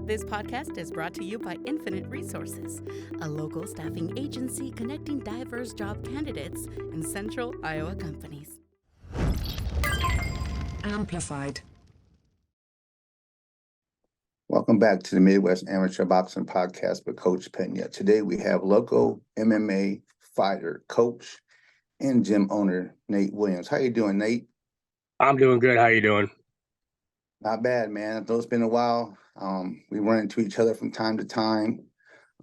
This podcast is brought to you by Infinite Resources, a local staffing agency connecting diverse job candidates in central Iowa companies. Amplified. Welcome back to the Midwest Amateur Boxing Podcast with Coach Pena. Today we have local MMA fighter, coach, and gym owner, Nate Williams. How you doing, Nate? I'm doing good. How you doing? Not bad, man. I know it's been a while. We run into each other from time to time.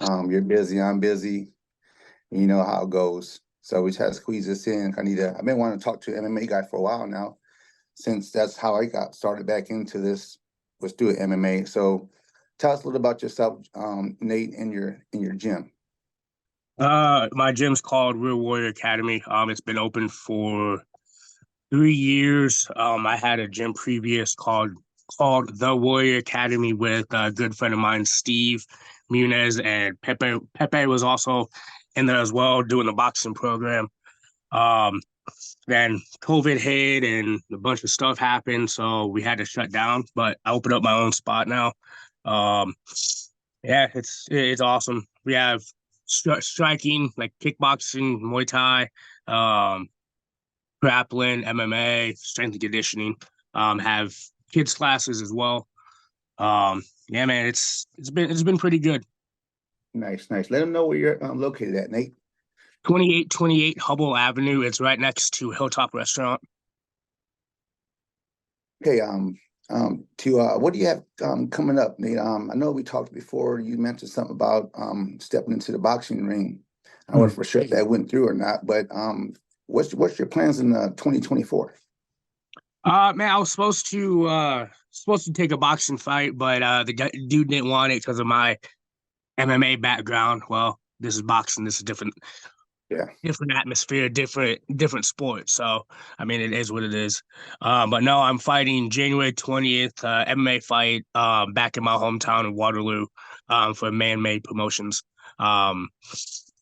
You're busy, I'm busy. You know how it goes. So we try to squeeze this in. I've been wanting to talk to an MMA guy for a while now, since that's how I got started back into this. Was doing MMA. So tell us a little about yourself, Nate, in your gym. My gym's called Real Warrior Academy. It's been open for 3 years. I had a gym previous called The Warrior Academy with a good friend of mine, Steve Muniz, and Pepe. Pepe was also in there as well, doing the boxing program. Then COVID hit and a bunch of stuff happened, so we had to shut down. But I opened up my own spot now. Yeah, it's awesome. We have striking, like kickboxing, Muay Thai, grappling, MMA, strength and conditioning. Have kids classes as well. Yeah, man, it's been pretty good. Nice. Let them know where you're located at, Nate. 2828 Hubble Avenue. It's right next to Hilltop Restaurant. Okay. What do you have coming up, Nate? I know we talked before. You mentioned something about stepping into the boxing ring. I wasn't for sure if that went through or not, but what's your plans in 2024? Man, I was supposed to take a boxing fight, but the dude didn't want it because of my MMA background. Well, this is boxing. This is different. Yeah. Different atmosphere, different sport. So, I mean, it is what it is. But no, I'm fighting January 20th, MMA fight, back in my hometown in Waterloo, for Man-Made Promotions. It'll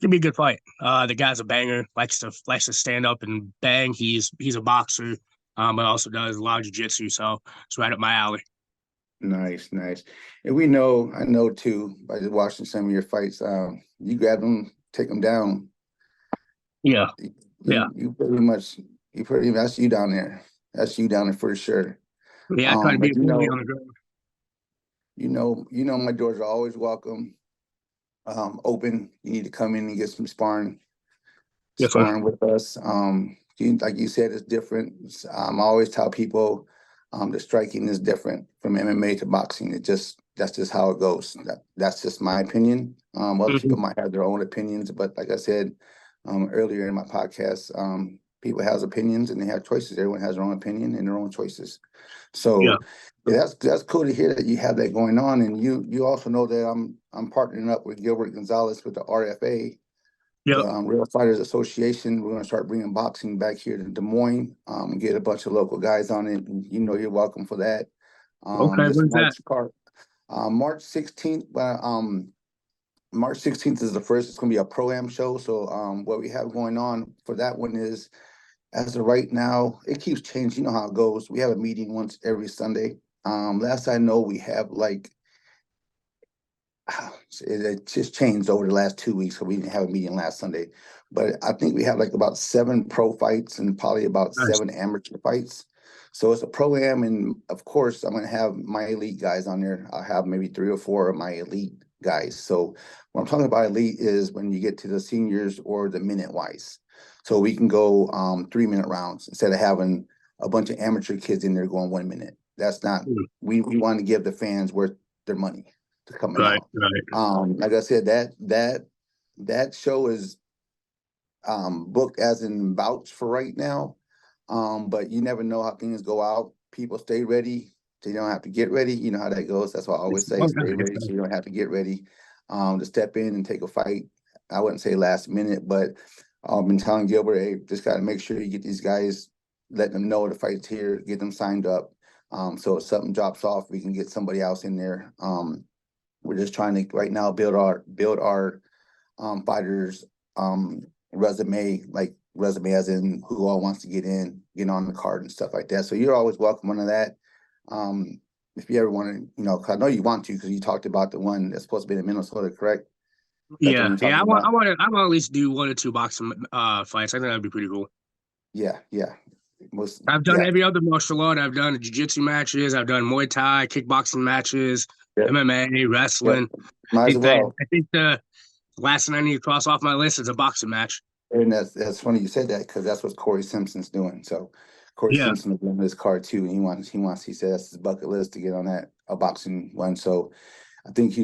be a good fight. The guy's a banger, likes to stand up and bang. He's a boxer, but also does a lot of jiu-jitsu, so it's right up my alley. Nice. And I know too, by just watching some of your fights, you grab them, take them down. Yeah. You pretty much, that's you down there. That's you down there for sure. Yeah, I try to be on the ground. You know, my doors are always welcome, open. You need to come in and get some sparring with us. Like you said, it's different. I always tell people, the striking is different from MMA to boxing. That's just how it goes. That's just my opinion. Other people might have their own opinions, but like I said earlier in my podcast, people has opinions and they have choices. Everyone has their own opinion and their own choices. So that's cool to hear that you have that going on. And you also know that I'm partnering up with Gilbert Gonzalez with the RFA, the Real Fighters Association. We're going to start bringing boxing back here to Des Moines, and get a bunch of local guys on it. And you know you're welcome for that. Okay, when's that? March 16th. March 16th is the first. It's going to be a pro-am show. So what we have going on for that one is, as of right now, it keeps changing. You know how it goes. We have a meeting once every Sunday. Last I know, we have it just changed over the last 2 weeks. So we didn't have a meeting last Sunday. But I think we have about 7 pro fights and probably about 7 amateur fights. So it's a pro-am, and of course, I'm going to have my elite guys on there. I'll have maybe 3 or 4 of my elite guys. So what I'm talking about elite is when you get to the seniors or the minute-wise. So we can go 3-minute rounds instead of having a bunch of amateur kids in there going 1 minute. That's not, we want to give the fans worth their money to come out. Right. Like I said, that show is booked as in vouch for right now. But you never know how things go out. People stay ready. So you don't have to get ready. You know how that goes. That's what I always say. Stay ready so you don't have to get ready to step in and take a fight. I wouldn't say last minute, but I've been telling Gilbert, hey, just got to make sure you get these guys, let them know the fight's here, get them signed up. So if something drops off, we can get somebody else in there. We're just trying to right now build our fighters resume as in who all wants to get on the card and stuff like that. So you're always welcome under that. if you ever want to, 'cause I know you want to, because you talked about the one that's supposed to be in Minnesota, correct? That's the one Yeah, you're yeah. talking about. I want to at least do 1 or 2 boxing fights. I think that'd be pretty cool. Yeah, yeah. Most, I've done yeah, every other martial art. I've done jiu-jitsu matches. I've done Muay Thai, kickboxing matches, yeah, MMA, yeah. wrestling. Might as well. I think the last thing I need to cross off my list is a boxing match. And that's funny you said that, because that's what Corey Simpson's doing. So Corey Yeah, Simpson is on his card too, and he said that's his bucket list to get on that a boxing one. So I think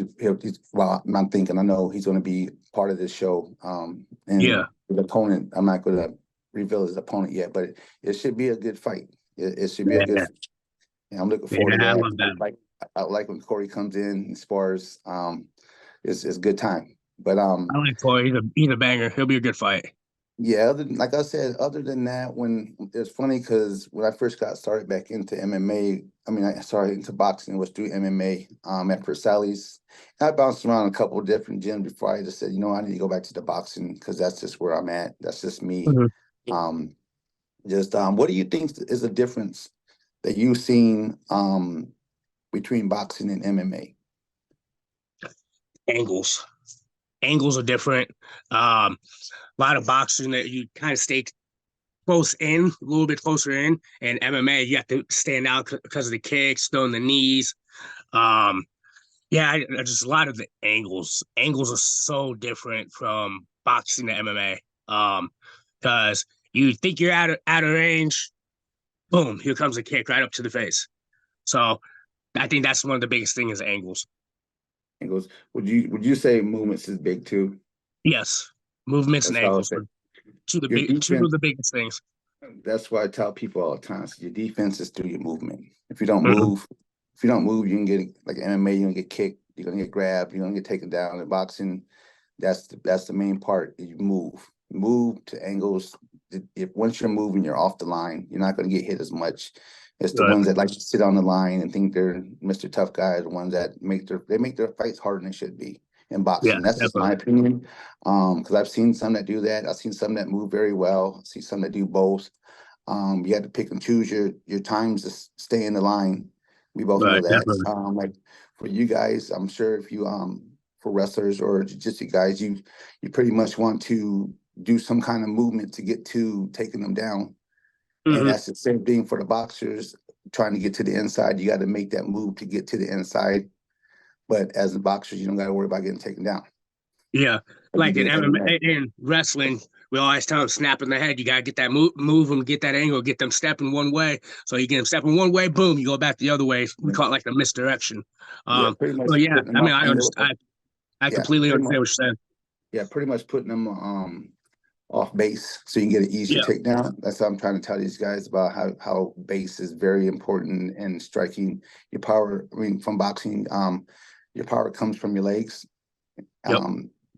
well, I'm thinking, I know he's going to be part of this show. And yeah, the opponent, I'm not going to reveal his opponent yet, but it should be a good fight. It should be a good yeah, fight. And I'm looking forward to yeah. I that. love that. I like when Corey comes in and spars. It's a good time. But I like Corey. He's a banger. He'll be a good fight. yeah, like I said, other than that, when it's funny, because when I first got started back into MMA, I mean, I started into boxing, was through MMA at First Sally's. I bounced around a couple of different gyms before I just said, I need to go back to the boxing, because that's just where I'm at. That's just me. Mhm. What do you think is the difference that you've seen between boxing and MMA? Angles. Angles are different. A lot of boxing that you kind of stay close in, a little bit closer in, and MMA you have to stand out because of the kicks, throwing the knees. Yeah, just a lot of the angles. Angles are so different from boxing to MMA. Because you think you're out of range, boom, here comes a kick right up to the face. So I think that's one of the biggest things is angles. And goes, would you say movements is big too? Yes, movements and That's how I angles say. are Your two of defense, the biggest things. that's why I tell people all the time. So your defense is through your movement. If you don't Mhm. move, you can get, like MMA, you're gonna get kicked, you're gonna get grabbed, you're gonna get taken down. In boxing, that's the main part. You move to angles. If once you're moving, you're off the line. You're not gonna get hit as much. It's the Right. ones that like to sit on the line and think they're Mr. Tough Guy, the ones that make their fights harder than they should be in Yeah, boxing. That's just my definitely. opinion. Because I've seen some that do that. I've seen some that move very well. I see some that do both. You have to pick and choose your times to stay in the line. We both know Right, that. definitely. Like for you guys, I'm sure if you for wrestlers or jiu-jitsu guys, you pretty much want to do some kind of movement to get to taking them down. And Hmm. that's the same thing for the boxers trying to get to the inside. You got to make that move to get to the inside. But as a boxer, you don't got to worry about getting taken down. Yeah, Like you like do in in MMA. MMA, in wrestling, we always tell them snap in the head. You gotta get that move them, get that angle, get them stepping one way. So you get them stepping one way, boom, you go back the other way. We call it like the misdirection. Yeah, Um, pretty much so yeah, putting them I mean, off angle. I Yeah, completely pretty understand much. what you're saying. Yeah, pretty much putting them off base so you can get an easier Yeah, takedown. That's what I'm trying to tell these guys about how base is very important in striking your power. I mean, from boxing, your power comes from your legs. yep,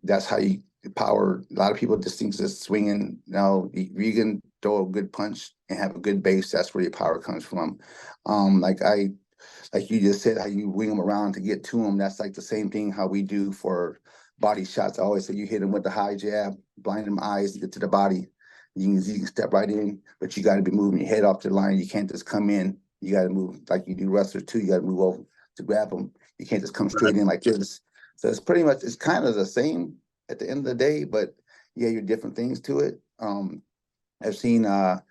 That's how you power. A lot of people just think it's swinging. No, you can throw a good punch and have a good base. That's where your power comes from. Like you just said, how you wing them around to get to them. That's like the same thing how we do for body shots. I always say you hit them with the high jab, blind them eyes to get to the body. You can step right in, but you got to be moving your head off the line. You can't just come in. You got to move like you do wrestlers too. You got to move over to grab them. You can't just come right. straight in like this. So it's kind of the same at the end of the day, but yeah, you're different things to it. I've seen like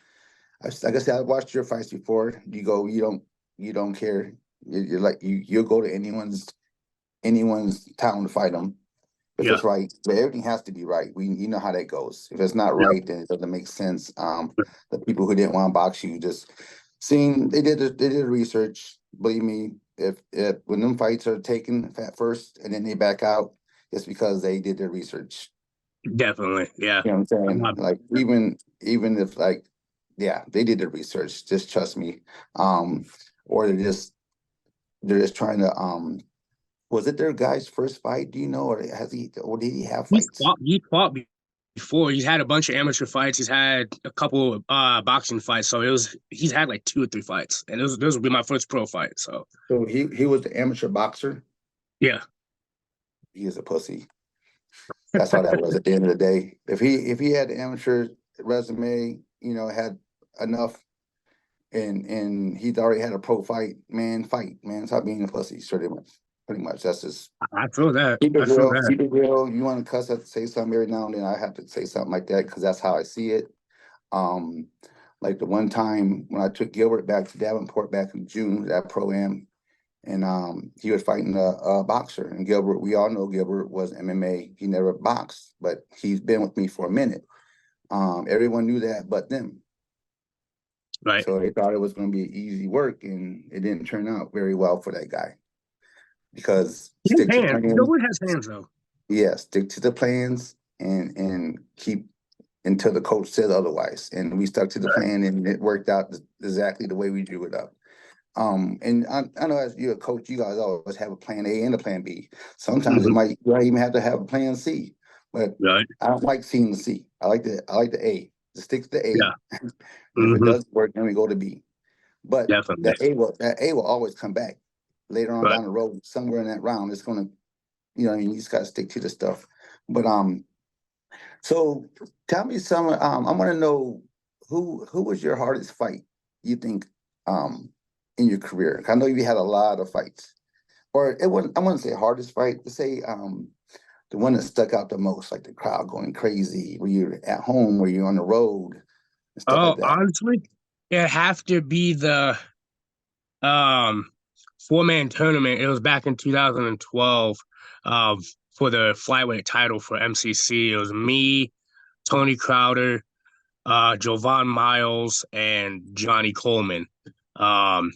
I said, I've watched your fights before. You don't care. You're like you'll go to anyone's town to fight them if Yeah, it's right. But everything has to be right. You know how that goes. If it's not yep, right, then it doesn't make sense. The people who didn't want to box you just they did research. Believe me, if when them fights are taken at first and then they back out, it's because they did their research. definitely. Yeah, You know what I'm saying? um, Like even if like, yeah, they did the research. Just trust me. Um, or they're just trying to was it their guy's first fight? Do you know, or did he have fights? he fought before. He's had a bunch of amateur fights. He's had a couple of boxing fights. So he's had like 2 or 3 fights, and those would be my first pro fight. So So he was the amateur boxer. yeah, He is a pussy. That's all that was at the end of the day. If he had the amateur resume, had enough and he's already had a pro fight. Man, fight, man. Stop being a pussy. Pretty much. That's just I feel that. keep it I feel real. that. Keep it real. You want to cuss, have to say something every now and then. I have to say something like that because that's how I see it. Um, like the one time when I took Gilbert back to Davenport back in June, that pro-am, and he was fighting a boxer. And Gilbert, we all know Gilbert was MMA. He never boxed, but he's been with me for a minute. Everyone knew that but them. Right. So they thought it was going to be easy work, and it didn't turn out very well for that guy. Because stick to plans. Gilbert has hands though. Yeah, stick to the plans and keep until the coach says otherwise. And we stuck to the plan, and it worked out exactly the way we drew it up. And I know as you're a coach, you guys always have a plan A and a plan B. Sometimes you might even have to have a plan C, but I don't like seeing the C. I like the A. Just stick to the A. Yeah. And if it doesn't work, then we go to B. But Definitely. that A will always come back later on down the road, somewhere in that round. It's gonna, you know what I mean, you just gotta stick to the stuff. But so tell me some I want to know who was your hardest fight, you think, in your career? I know you had a lot of fights. Or I wouldn't say hardest fight, to say the one that stuck out the most, like the crowd going crazy, where you're at home, where you're on the road, and stuff like that. Honestly, it have to be the 4-man tournament. It was back in 2012 for the flyweight title for MCC. It was me, Tony Crowder, Jovan Miles, and Johnny Coleman. It was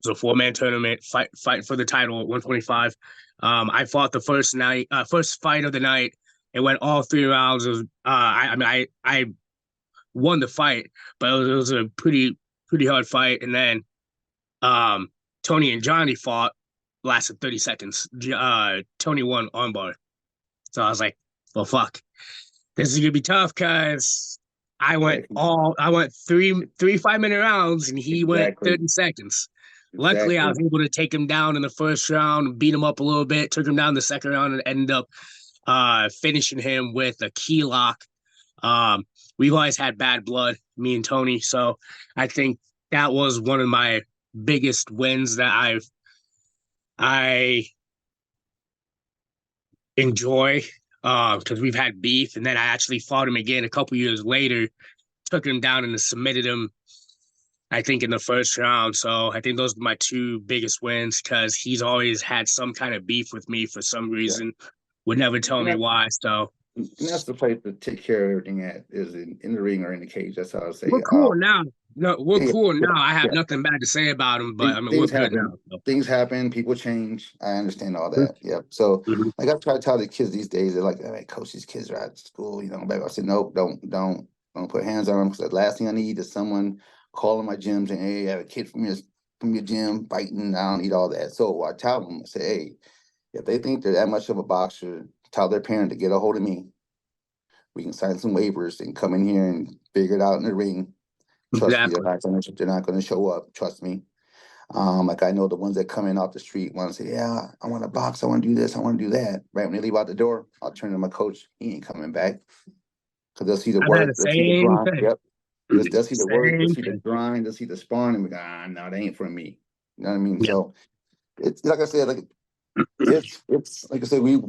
a 4-man tournament fight for the title at 125. I fought the first fight of the night. It went all 3 rounds. It was, I won the fight, but it was a pretty hard fight. And then Tony and Johnny fought, lasted 30 seconds. Tony won armbar. So I was like, well, fuck. This is gonna be tough because I went 3 5-minute rounds and he went 30 seconds. Luckily, I was able to take him down in the first round, beat him up a little bit, took him down the second round, and ended up finishing him with a key lock. We've always had bad blood, me and Tony. So I think that was one of my biggest wins that I enjoy, because we've had beef. And then I actually fought him again a couple years later, took him down and submitted him, I think, in the first round. So I think those are my 2 biggest wins, because he's always had some kind of beef with me for some reason. Would never tell me why. So and that's the place to take care of everything at, is in the ring or in the cage. That's how I say. We're cool now. No, we're cool now. I have nothing bad to say about him, but I mean, we're good now. So. Things happen. People change. I understand all that. Yep. So, like, I try to tell the kids these days, they're like, "Hey, coach, these kids are at school, you know." Back, I said, "Nope, don't put hands on them, because the last thing I need is someone calling my gyms and, hey, I have a kid from your gym fighting. I don't need all that." So I tell them, I say, "Hey, if they think they're that much of a boxer, tell their parent to get a hold of me. We can sign some waivers and come in here and figure it out in the ring. Trust me, they're not going to show up. Trust me." Like, I know the ones that come in off the street want to say, "Yeah, I want to box. I want to do this. I want to do that." Right when they leave out the door, I'll turn to my coach. He ain't coming back, because they'll see the work. They'll see the grind. Yep. They'll see the work. They'll see the grind. They'll see the sparring, and we go, no, that ain't for me. You know what I mean? Yeah. So it's like I said, like it's like I said, we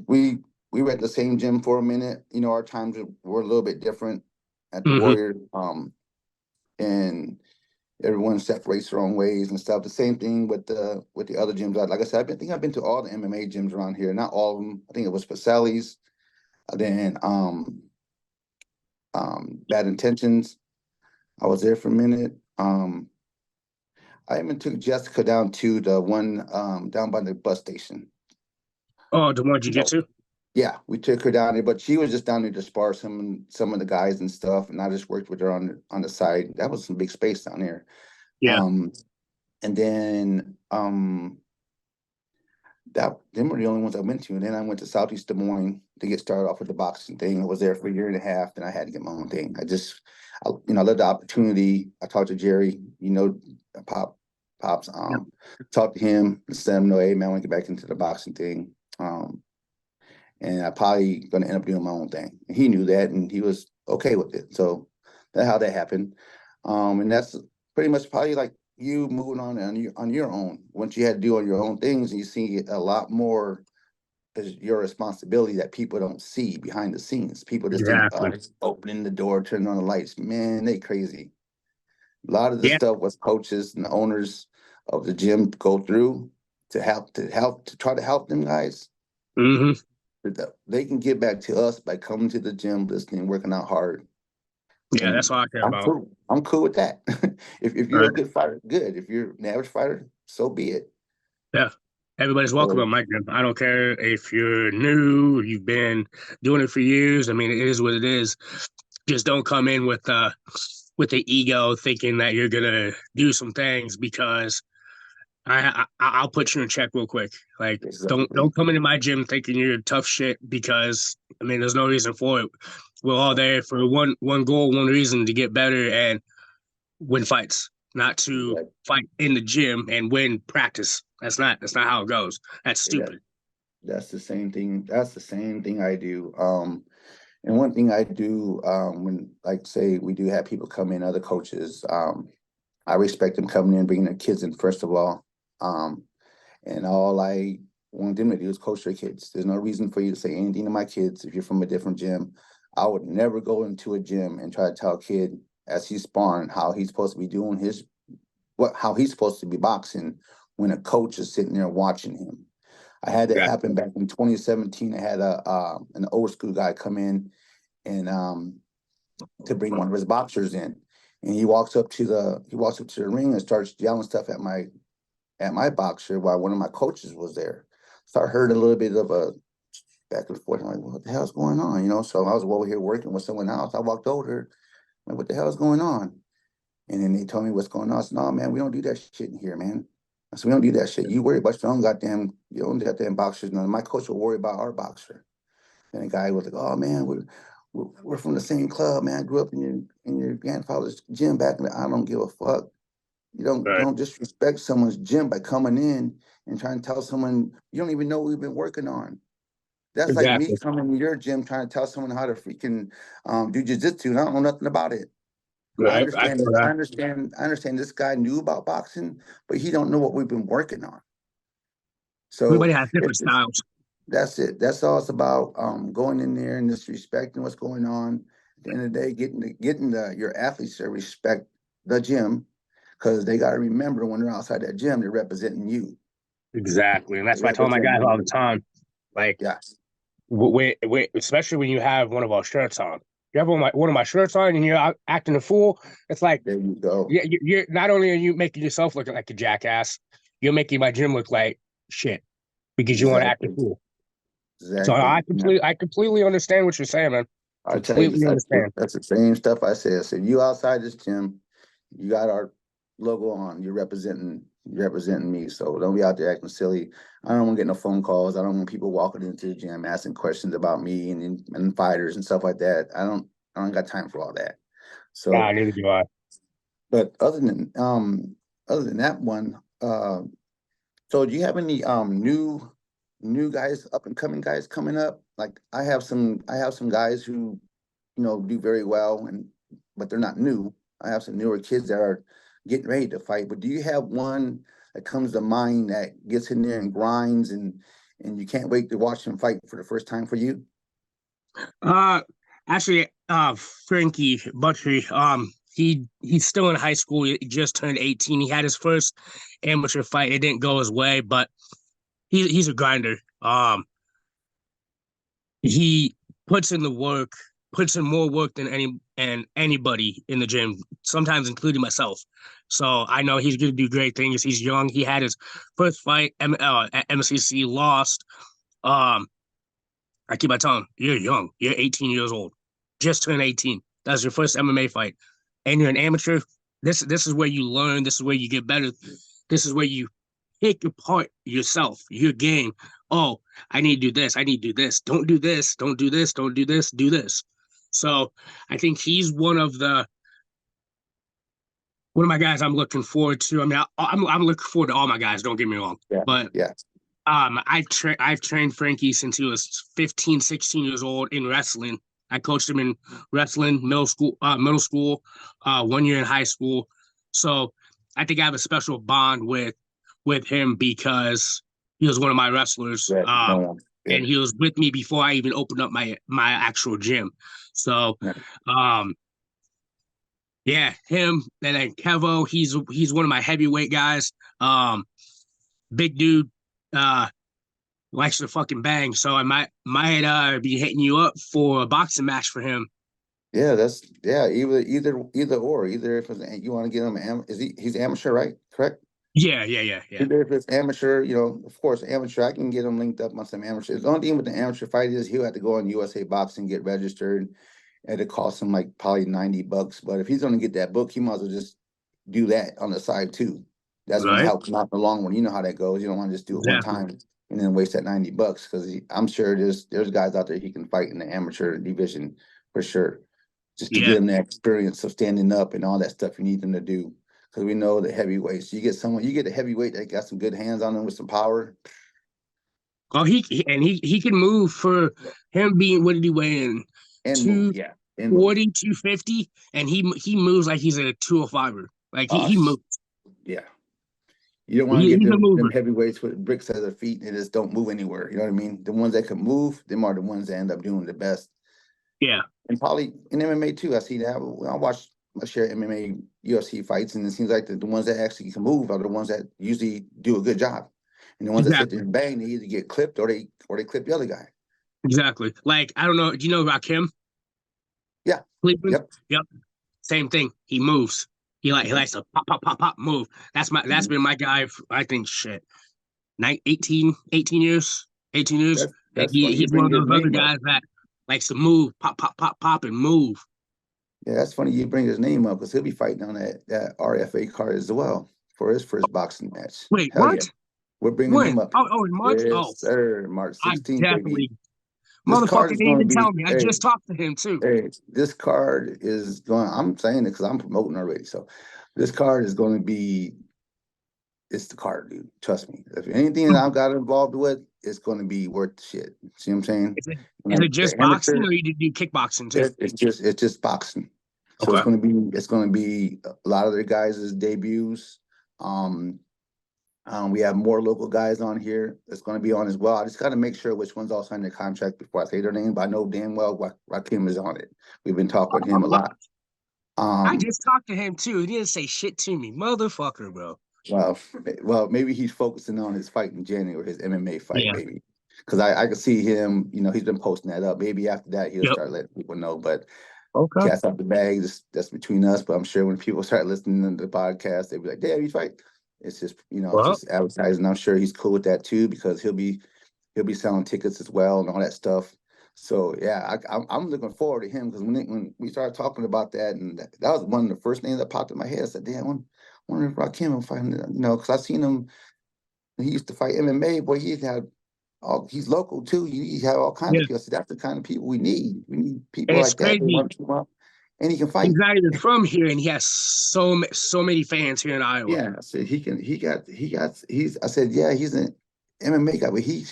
were at the same gym for a minute. You know, our times were a little bit different at the Warrior. And everyone separates their own ways and stuff. The same thing with the other gyms. Like I said, I've been to all the MMA gyms around here. Not all of them. I think it was Pacelli's, then Bad Intentions. I was there for a minute. I even took Jessica down to the one down by the bus station. Oh, the one jiu-jitsu? Yeah, we took her down there, but she was just down there to spar some of the guys and stuff, and I just worked with her on the side. That was some big space down there. Yeah. And then them were the only ones I went to. And then I went to Southeast Des Moines to get started off with the boxing thing. I was there for a year and a half, then I had to get my own thing. I loved the opportunity. I talked to Jerry, Pops, talked to him and said, "No, hey man, I want to get back into the boxing thing." And I probably gonna end up doing my own thing. And he knew that, and he was okay with it. So that's how that happened. And that's pretty much probably like you moving on your own. Once you had to do on your own things, and you see a lot more as your responsibility that people don't see behind the scenes. People just think, Exactly. it's opening the door, turning on the lights. Man, they crazy. A lot of the Yeah. stuff was coaches and the owners of the gym go through to try to help them guys. Hmm. They can get back to us by coming to the gym, listening, working out hard. Yeah, And that's all I care I'm about. cool. I'm cool with that. If you're Right. a good fighter, good. If you're an average fighter, so be it. Yeah. Everybody's welcome So, at my gym. I don't care if you're new, you've been doing it for years. I mean, it is what it is. Just don't come in with the ego thinking that you're gonna do some things because I'll put you in check real quick. Like, exactly. don't come into my gym thinking you're tough shit because I mean, there's no reason for it. We're all there for one goal, one reason to get better and win fights, not to Exactly. fight in the gym and win practice. That's not how it goes. That's That, stupid. that's the same thing. That's the same thing I do. And one thing I do, when, like, say we do have people come in, other coaches, I respect them coming in, bringing their kids in first of all. And all I want them to do is coach their kids. There's no reason for you to say anything to my kids if you're from a different gym. I would never go into a gym and try to tell a kid as he's sparring how he's supposed to be doing how he's supposed to be boxing when a coach is sitting there watching him. I had that Yeah. happen back in 2017. I had an old school guy come in and to bring one of his boxers in, and he walks up to the ring and starts yelling stuff at my boxer while one of my coaches was there. So I heard a little bit of a back and forth. I'm like, what the hell's going on? So I was over here working with someone else. I walked over, like, what the hell's going on? And then they told me what's going on. I said, no, man, we don't do that shit in here, man. I said, we don't do that shit. You worry about your own your own goddamn boxers. None. My coach will worry about our boxer. And the guy was like, oh, man, we're from the same club, man. I grew up in your grandfather's gym back in the, I don't give a fuck. You Right. don't disrespect someone's gym by coming in and trying to tell someone you don't even know what we've been working on. That's like me Exactly. coming to your gym trying to tell someone how to freaking do jujitsu, and I don't know nothing about it. I Right. I understand. feel I that. understand. I understand. This guy knew about boxing, but he don't know what we've been working on. So Everybody has different styles. that's it. That's all it's about. Going in there and just respecting what's going on. At the end of the day, getting your athletes to respect the gym, because they got to remember when they're outside that gym, they're representing you. Exactly. And that's They're why I tell my guys representing all the you. time. Like, Yes. especially when you have one of our shirts on. You have one of my shirts on and you're out acting a fool. It's like, There you go. you're not only are you making yourself look like a jackass, you're making my gym look like shit because you want to act a Exactly. fool. So Exactly. I completely understand what you're saying, man. I tell you, Completely understand. that's the same stuff I said. I said, you outside this gym, you got our logo on. You're representing me. So don't be out there acting silly. I don't want to get no phone calls. I don't want people walking into the gym asking questions about me and fighters and stuff like that. I don't got time for all that. Nah, So, neither do I. but other than that one, so do you have any new guys, up and coming guys coming up? Like I have some guys who, do very well, but they're not new. I have some newer kids that are getting ready to fight. But do you have one that comes to mind that gets in there and grinds and you can't wait to watch him fight for the first time for you? Uh, actually, Frankie Butchery, he's still in high school. He just turned 18. He had his first amateur fight. It didn't go his way, but he's a grinder. He puts in the work, puts in more work than anybody in the gym, sometimes including myself. So I know he's going to do great things. He's young. He had his first fight at MCC, lost. Um, I keep on telling him, you're young. You're 18 years old. Just turned 18. That's your first MMA fight. And you're an amateur. This is where you learn. This is where you get better. This is where you pick apart yourself, your game. Oh, I need to do this. I need to do this. Don't do this. Don't do this. Don't do this. Do this. So I think he's one of my guys I'm looking forward to. I mean, I'm looking forward to all my guys. Don't get me wrong. Yeah. But Yeah. I've trained Frankie since he was 15, 16 years old in wrestling. I coached him in wrestling, middle school, 1 year in high school. So I think I have a special bond with him because he was one of my wrestlers. Right. No, yeah. And he was with me before I even opened up my actual gym. So Right. yeah, him and then Kevo, he's one of my heavyweight guys. Big dude, likes to fucking bang. So I might be hitting you up for a boxing match for him. Yeah, either or. Either if you want to get him, he's amateur, right? Correct? Yeah. Either if it's amateur, of course, amateur, I can get him linked up on some amateur. The only thing with the amateur fight is he'll have to go on USA Boxing, get registered, and it costs him like probably $90. But if he's gonna get that book, he might as well just do that on the side too. That's gonna Right. help him out in the long run. You know how that goes. You don't want to just do it one Exactly. time and then waste that $90 because I'm sure there's guys out there he can fight in the amateur division for sure. Just to Yeah. get him that experience of standing up and all that stuff you need them to do. Because we know the heavyweights. You get a heavyweight that got some good hands on them with some power. Oh, he can move for him being, what did he weigh in? And move, yeah. And move. 240, 250, and he moves like he's a 205er. Like he moves. Yeah. You don't want to He's get a mover. them heavyweights with bricks at their feet and just don't move anywhere. You know what I mean? The ones that can move, them are the ones that end up doing the best. Yeah. And probably in MMA too, I see that. I watch my share of MMA, UFC fights, and it seems like the ones that actually can move are the ones that usually do a good job. And the ones that sit there and bang, they either get clipped or they clip the other guy. Exactly. Like, I don't know. Do you know Rakim? Yeah. Cleveland? Yep. Same thing. He moves. He likes to pop, move. That's been my guy. I think 18 years. 18 years. He's one of those other guys that likes to move, pop, and move. Yeah, that's funny you bring his name up because he'll be fighting on that RFA card as well for his first boxing match. Wait, hell what? Yeah. We're bringing him up. Oh, in March? Yes, sir. March 16th, baby. Motherfucker didn't even tell me. I just talked to him too. Hey, this card is going. I'm saying it because I'm promoting already. So this card is going to be. It's the card, dude. Trust me. If anything that I've got involved with, it's going to be worth shit. See what I'm saying? Is it just boxing, or you do kickboxing too? It's just boxing. So okay. it's going to be a lot of their guys' debuts. We have more local guys on here that's going to be on as well. I just got to make sure which ones all signed their contract before I say their name, but I know damn well Rakim is on it. We've been talking with him a lot. I just talked to him too. He didn't say shit to me, motherfucker, bro. Well, maybe he's focusing on his fight in January, his MMA fight, maybe. Because I could see him, he's been posting that up. Maybe after that he'll start letting people know. But cats out the bag, that's between us. But I'm sure when people start listening to the podcast, they'll be like, "Damn, he's fight." It's just, it's just advertising. I'm sure he's cool with that too because he'll be selling tickets as well and all that stuff. So yeah, I'm looking forward to him because when we started talking about that, and that was one of the first things that popped in my head. I said, "Damn, I wonder if Rakim will fight him." Because I've seen him. He used to fight MMA. Boy, he's local too. He had all kinds of people. So that's the kind of people we need. We need people like that. And he can fight. He's not even from here, and he has so many fans here in Iowa. Yeah, I said I said, yeah, he's an MMA guy, but he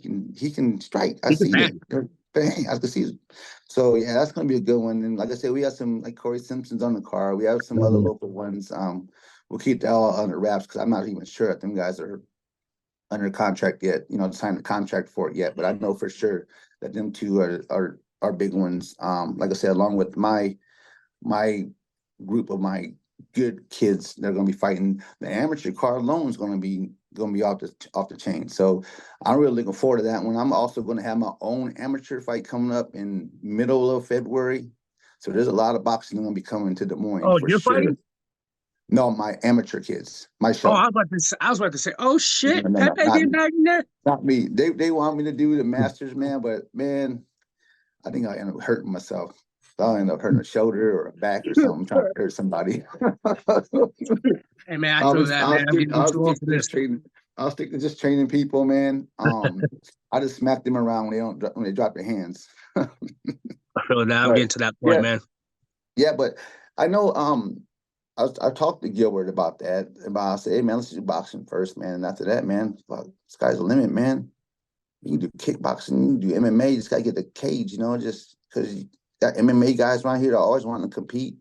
can strike. I see that. Bang, I can see. So yeah, that's gonna be a good one. And like I said, we have some like Corey Simpson's on the card. We have some other local ones. We'll keep that all under wraps because I'm not even sure if them guys are under contract yet, to sign the contract for it yet. But I know for sure that them two are big ones. Like I said, along with my group of my good kids, they're going to be fighting. The amateur card alone is going to be off the chain. So I'm really looking forward to that one. I'm also going to have my own amateur fight coming up in middle of February. So there's a lot of boxing going to be coming to Des Moines. Oh, for you're sure. fighting? No, my amateur kids, my show. Oh, I was about to say, oh shit, Pepe getting back in there? Not me. They want me to do the Masters, man, but man, I think I end up hurting myself. I'll end up hurting a shoulder or a back or something, trying to hurt somebody. Hey man, I feel that, man. I'm getting too old for this. I'll stick to just training people, man. I just smack them around when they drop their hands. I feel that. I'm getting to that point, man. Yeah, but I know. I talked to Gilbert about that. I said, "Hey man, let's do boxing first, man. And after that, man, sky's the limit, man. You can do kickboxing, you can do MMA. You just gotta get the cage, just because." Got MMA guys around here that always want to compete.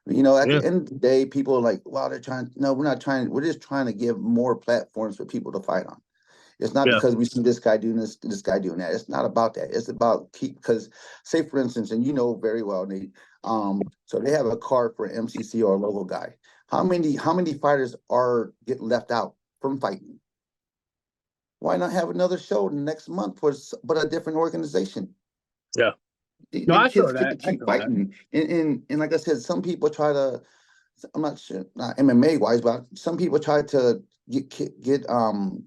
At Yeah. the end of the day, people are like, well, they're trying. No, we're not trying. We're just trying to give more platforms for people to fight on. It's not Yeah. because we see this guy doing this guy doing that. It's not about that. It's about because, say for instance, and you know very well, Nate. So they have a card for MCC or a local guy. How many fighters get left out from fighting? Why not have another show next month but a different organization? Yeah. No, The I kids feel get that. to I keep feel that. fighting, and like I said, some people try to. I'm not sure, not MMA wise, but some people try to get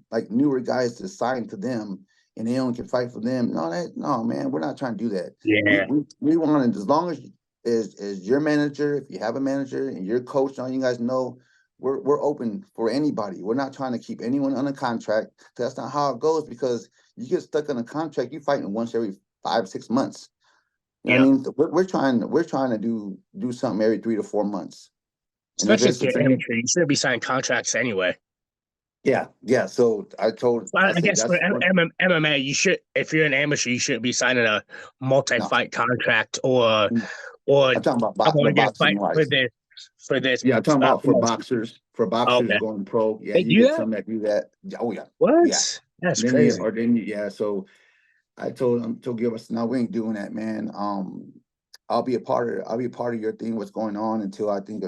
like newer guys to sign to them, and they only can fight for them. No, man, we're not trying to do that. We Yeah. we want to, as long as your manager, if you have a manager and your coach, all you guys know, we're open for anybody. We're not trying to keep anyone on a contract. That's not how it goes, because you get stuck on a contract, you fighting once every 5-6 months. You know Yeah. what I mean? We're trying to do something every 3 to 4 months. And if Especially it's if the you're same, amateur, you shouldn't be signing contracts anyway. yeah. So Well, I I said guess for that's one. MMA, you should, if you're an amateur, you shouldn't be signing a No, multi-fight contract or I'm talking about I'm the only going to boxing fight for wise. this Yeah, I'm talking about promotion. for boxers Okay, going pro. Yeah, they you do get that? some that do that. Oh yeah, yeah. What? That's crazy. Yeah. So I told Gilbert, no, we ain't doing that, man. I'll be a part of your thing. What's going on until I think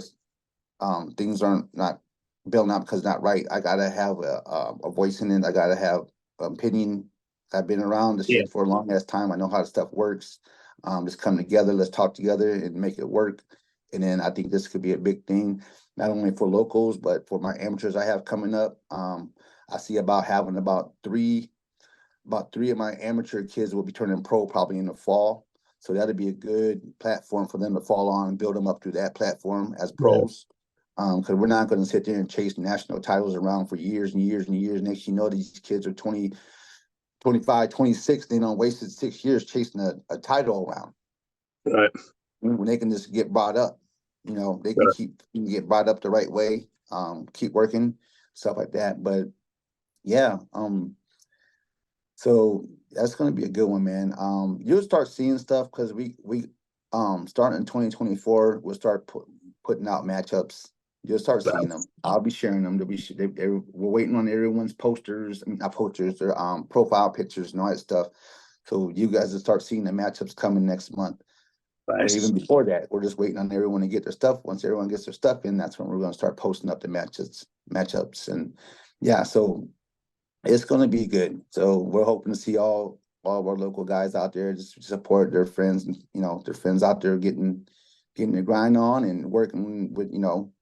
things aren't not building up because not right. I gotta have a voice in it. I gotta have an opinion. I've been around this Yeah, shit for a long ass time. I know how the stuff works. Just come together. Let's talk together and make it work. And then I think this could be a big thing, not only for locals but for my amateurs I have coming up. I see about having about three of my amateur kids will be turning pro probably in the fall. So that'd be a good platform for them to fall on and build them up through that platform as yeah, pros. Because we're not going to sit there and chase national titles around for years and years and years. Next, you know, these kids are 20, 25, 26. They don't wasted 6 years chasing a title around right, when they can just get brought up. They right. can get brought up the right way, keep working, stuff like that. But yeah, so that's gonna be a good one, man. You'll start seeing stuff because we starting in 2024, we'll start putting out matchups. You'll start seeing them. I'll be sharing them. We're waiting on everyone's posters, I mean, not posters, their profile pictures and all that stuff. So you guys will start seeing the matchups coming next month. Or even Nice. before that, we're just waiting on everyone to get their stuff. Once everyone gets their stuff in, that's when we're gonna start posting up the matchups. And yeah, so it's going to be good. So we're hoping to see all of our local guys out there just support their friends, and their friends out there getting the grind on and working with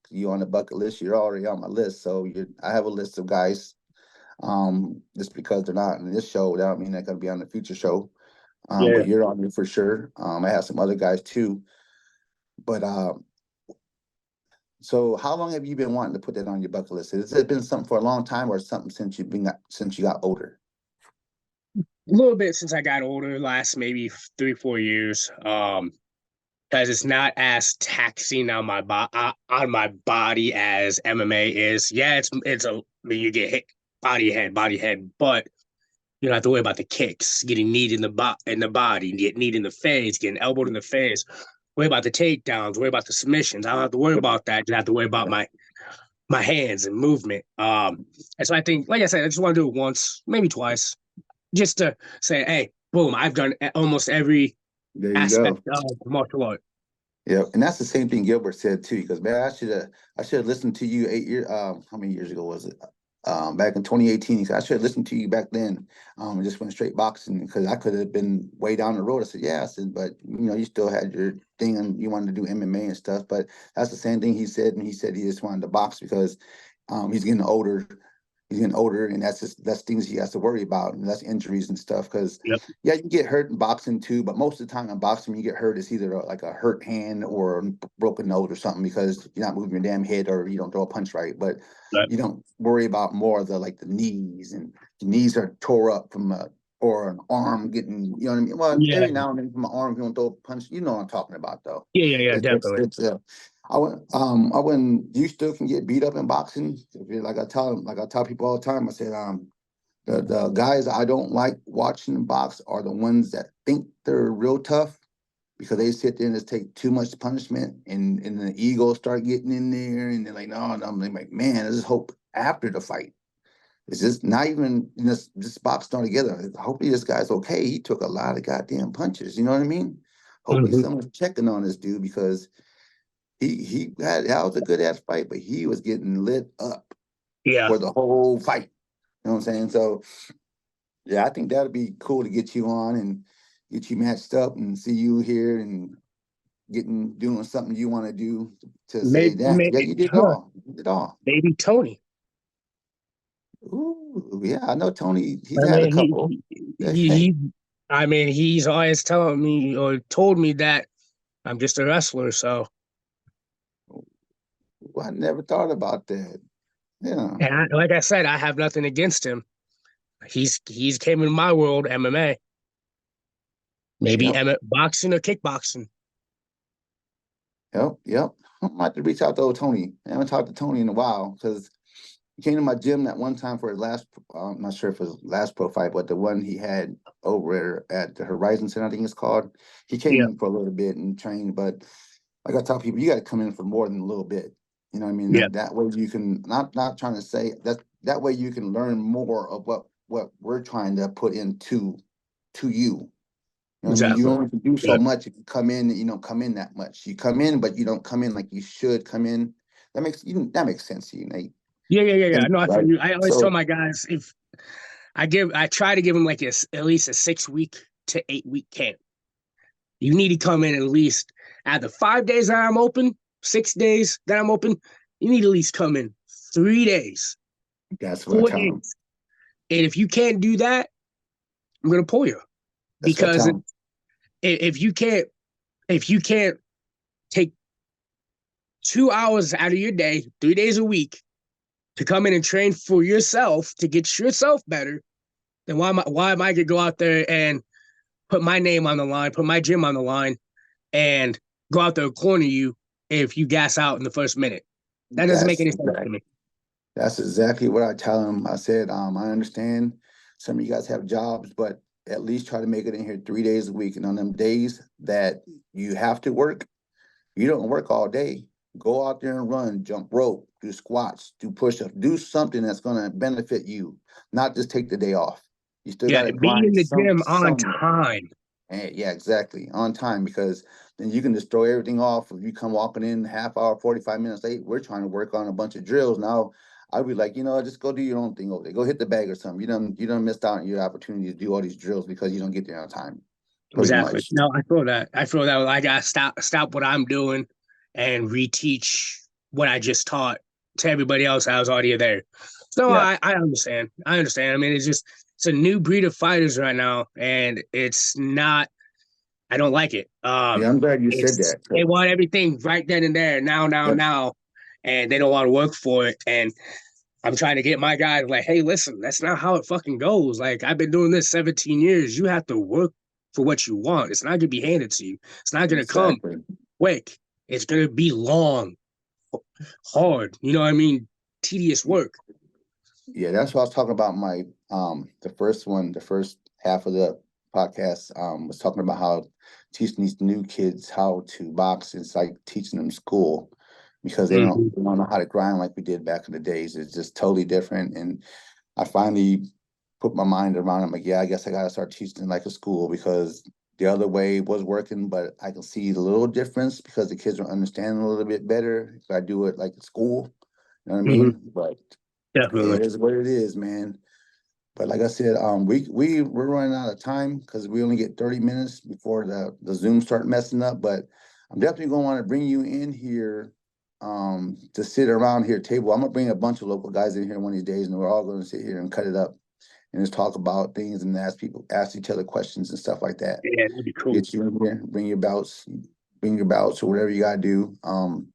you on the bucket list. You're already on my list, so I have a list of guys. Just because they're not in this show, that don't mean they're going to be on the future show. Yeah. But you're on it for sure. I have some other guys too. But so how long have you been wanting to put that on your bucket list? Has it been something for a long time, or something since you got older? A little bit since I got older, last maybe 3-4 years. Because it's not as taxing on on my body as MMA is. Yeah, I mean, you get hit body head, but you don't have to worry about the kicks, getting kneed in the body, get kneed in the face, getting elbowed in the face. Worry about the takedowns, worry about the submissions. I don't have to worry about that. Just have to worry about my hands and movement. And so I think, like I said, I just want to do it once, maybe twice, just to say, hey, boom, I've done almost every There you aspect go. of martial art. Yeah, and that's the same thing Gilbert said too. Because man, I should have listened to you 8 years. How many years ago was it? Back in 2018. He said I should have listened to you back then. And just went straight boxing because I could have been way down the road. I said, yeah. I said, but you still had your thing and you wanted to do MMA and stuff. But that's the same thing he said, and he said he just wanted to box because he's getting older. He's getting older, and that's things he has to worry about, and that's injuries and stuff. Because Yep. yeah, you get hurt in boxing too, but most of the time in boxing, when you get hurt, it's either like a hurt hand or a broken nose or something because you're not moving your damn head or you don't throw a punch right. But Right. you don't worry about more of the knees, and the knees are tore up from or an arm getting, you know what I mean? Well, Yeah. every now and then from an arm, you don't throw a punch. You know what I'm talking about, though. Yeah, definitely. I wouldn't. You still can get beat up in boxing. If you're, like I tell people all the time. I said, the guys I don't like watching box are the ones that think they're real tough, because they sit there and just take too much punishment, and the ego start getting in there, and they're like, no, no, I'm like, man, I just hope after the fight. It's just not even just boxing all together. Hopefully this guy's okay. He took a lot of goddamn punches. You know what I mean? Hopefully someone's checking on this dude, because that was a good ass fight, but he was getting lit up for the whole fight. You know what I'm saying? So yeah, I think that'd be cool to get you on and get you matched up and see you here and doing something you want to do to say that. Yeah, you did it all. You did it all. Maybe Tony. Ooh, yeah, I know Tony. He's had a couple. He's always telling me or told me that I'm just a wrestler. So, well, I never thought about that. Yeah, and like I said, I have nothing against him. He's came in my world, MMA. Maybe boxing or kickboxing. Yep. I might have to reach out to old Tony. I haven't talked to Tony in a while, because he came to my gym that one time for his last, I'm not sure if it was last pro fight, but the one he had over at the Horizon Center, I think it's called. He came in for a little bit and trained, but I got to tell people, you got to come in for more than a little bit. You know what I mean? Yeah. That way you can, not trying to say, that way you can learn more of what we're trying to put into you. You know what I mean? You don't have to do so much if you come in, come in that much. You come in, but you don't come in like you should come in. That makes sense to you, Nate. Yeah. No, I always tell my guys, if I try to give them like at least a 6 week to 8 week camp. You need to come in at least out of the 5 days that I'm open, 6 days that I'm open. You need to at least come in 3 days. That's what 4 days. And if you can't do that, I'm gonna pull you. Because if you can't take 2 hours out of your day, 3 days a week, to come in and train for yourself to get yourself better, then why am I gonna go out there and put my name on the line, put my gym on the line, and go out there and corner you if you gas out in the first minute? That doesn't make any sense to me. That's exactly what I tell him. I said, I understand some of you guys have jobs, but at least try to make it in here 3 days a week. And on them days that you have to work, you don't work all day. Go out there and run, jump rope, do squats, do push-ups, do something that's going to benefit you, not just take the day off. You still got to be in the gym on time. And yeah, exactly. On time, because then you can just throw everything off. If you come walking in half hour, 45 minutes late, we're trying to work on a bunch of drills. Now, I'd be like, just go do your own thing over there. Go hit the bag or something. You done missed out on your opportunity to do all these drills because you don't get there on time. Exactly. No, I feel that. I got to stop what I'm doing and reteach what I just taught to everybody else that was already there. So I understand. I mean, it's a new breed of fighters right now, and it's not. I don't like it. I'm glad you said that. They want everything right then and there, now, and they don't want to work for it. And I'm trying to get my guys like, hey, listen, that's not how it fucking goes. Like, I've been doing this 17 years. You have to work for what you want. It's not going to be handed to you. It's not going to come quick. It's going to be long, hard, tedious work. Yeah, that's what I was talking about. My the first half of the podcast was talking about how teaching these new kids how to box is like teaching them school, because they don't know how to grind like we did back in the days. It's just totally different. And I finally put my mind around it. I'm like, yeah, I guess I got to start teaching like a school, because the other way was working, but I can see the little difference because the kids are understanding a little bit better if I do it like at school. You know what I mean? But definitely, it is what it is, man. But like I said, we're running out of time because we only get 30 minutes before the Zoom start messing up. But I'm definitely going to want to bring you in here to sit around here table. I'm gonna bring a bunch of local guys in here one of these days, and we're all going to sit here and cut it up and just talk about things and ask each other questions and stuff like that. Yeah, that'd be cool. Get you in here, bring your belts or whatever you gotta do. And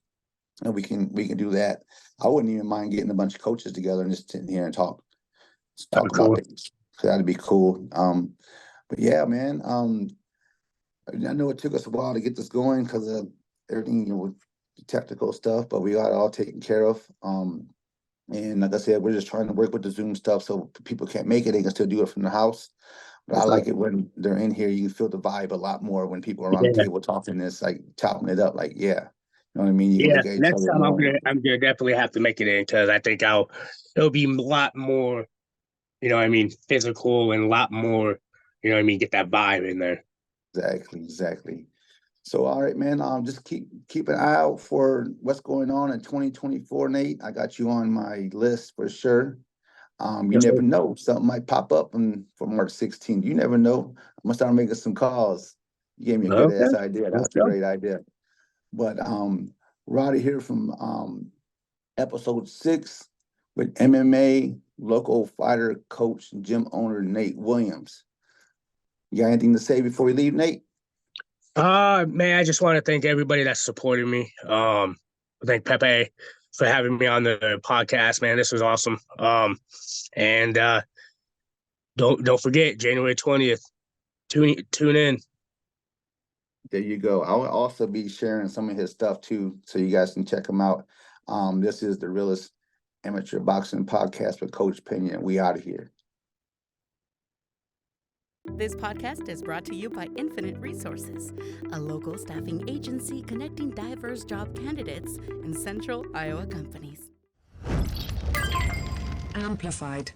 we can do that. I wouldn't even mind getting a bunch of coaches together and just sitting here and talk about things. So that'd be cool. But yeah, man. I know it took us a while to get this going because of everything, with technical stuff, but we got it all taken care of. And like I said, we're just trying to work with the Zoom stuff so people can't make it, they can still do it from the house. But I like it when they're in here. You can feel the vibe a lot more when people are around the Yeah. table talking. It's like chopping it up. Like, yeah, you know what I mean. You can Yeah, look at each next other time more. I'm gonna definitely have to make it in because I think it'll be a lot more, physical and a lot more, get that vibe in there. Exactly. So, all right, man. Just keep an eye out for what's going on in 2024, Nate. I got you on my list for sure. You Yes, sir. never know. Something might pop up for March 16th. You never know. I'm gonna start making some calls. You gave me a good Okay, ass idea. let's That's a go. great idea. But Roddy here from episode 6 with MMA local fighter coach, gym owner Nate Williams. You got anything to say before we leave, Nate? Man, I just want to thank everybody that's supported me. Thank Pepe for having me on the podcast, man. This was awesome. And don't forget January 20th. Tune in. There you go. I'll also be sharing some of his stuff too, so you guys can check him out. This is the Realest Amateur Boxing Podcast with Coach Pena. We out of here. This podcast is brought to you by Infinite Resources, a local staffing agency connecting diverse job candidates in central Iowa companies. Amplified.